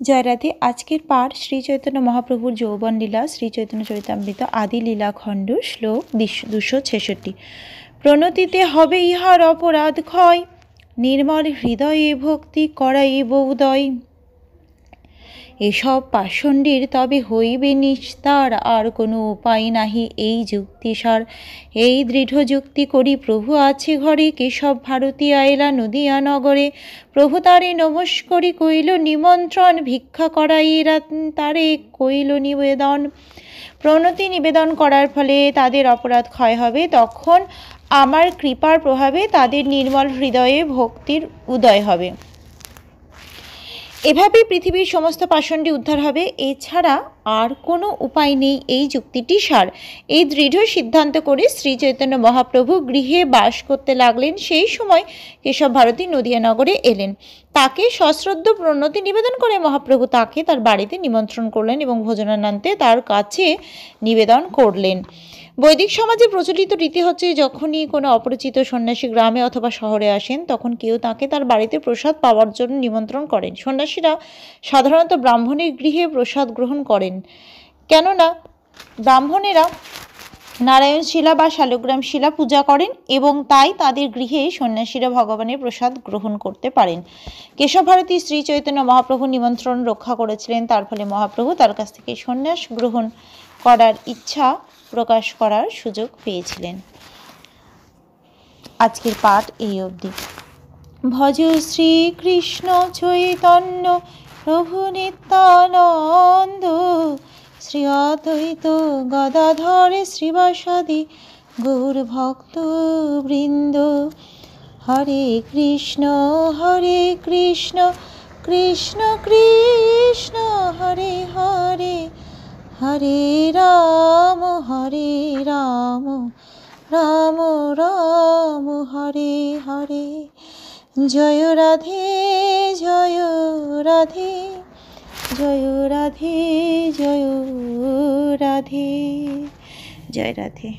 জয় রাধে। আজকের পাঠ শ্রী চৈতন্য মহাপ্রভুর যৌবন লীলা, শ্রী চৈতন্য চরিতামৃত আদি লীলা খণ্ড, শ্লোক 266। প্রণতিতে হবে ইহার অপরাধ ক্ষয়, নির্মল হৃদয়ে ভক্তি করাইব উদয়। এসব পাষণ্ডের তবে হইবে নিস্তার, আর কোনো উপায় নাহি এই যুক্তিসার। এই দৃঢ় যুক্তি করি প্রভু আছে ঘরে, কেশব ভারতী আইলা নদিয়া নগরে। প্রভু তারে নমস্করি কইল নিমন্ত্রণ, ভিক্ষা করাইরা তারে কইল নিবেদন। প্রণতি নিবেদন করার ফলে তাদের অপরাধ ক্ষয় হবে, তখন আমার কৃপার প্রভাবে তাদের নির্মল হৃদয়ে ভক্তির উদয় হবে। এভাবেই পৃথিবীর সমস্ত পাষণ্ডী উদ্ধার হবে, এছাড়া আর কোনো উপায় নেই এই যুক্তিটি সার। এই দৃঢ় সিদ্ধান্ত করে শ্রী চৈতন্য মহাপ্রভু গৃহে বাস করতে লাগলেন। সেই সময় কেশব ভারতী নদিয়ানগরে এলেন। তাকে সশ্রদ্ধ প্রণতি নিবেদন করে মহাপ্রভু তাকে তার বাড়িতে নিমন্ত্রণ করলেন এবং ভোজনান্তে তার কাছে নিবেদন করলেন। বৈদিক সমাজে প্রচলিত রীতি হচ্ছে, যখনই কোনো অপরিচিত সন্ন্যাসী গ্রামে অথবা শহরে আসেন, তখন কেউ তাকে তার বাড়িতে প্রসাদ পাওয়ার জন্য নিমন্ত্রণ করেন। সন্ন্যাসীরা সাধারণত ব্রাহ্মণের গৃহে প্রসাদ গ্রহণ করেন, কেননা ব্রাহ্মণেরা নারায়ণ শিলা বা শালগ্রাম শিলা পূজা করেন এবং তাই তাদের গৃহে সন্ন্যাসীরা ভগবানের প্রসাদ গ্রহণ করতে পারেন। কেশব ভারতী শ্রী চৈতন্য মহাপ্রভু নিমন্ত্রণ রক্ষা করেছিলেন, তার ফলে মহাপ্রভু তার কাছ থেকে সন্ন্যাস গ্রহণ করার ইচ্ছা প্রকাশ করার সুযোগ পেয়েছিলেন। আজকের পাঠ এই অবধি। ভজ শ্রীকৃষ্ণ চৈতন্য প্রভু নিত্যানন্দ, শ্রী অদ্বৈত গদাধর শ্রীবাসাদি গৌর ভক্ত বৃন্দ। হরে কৃষ্ণ কৃষ্ণ কৃষ্ণ হরে হরে, হরে রাম রাম রাম হরে হরে। জয় রাধে জয় রাধে, জয় রাধে জয় রাধে, জয় রাধে।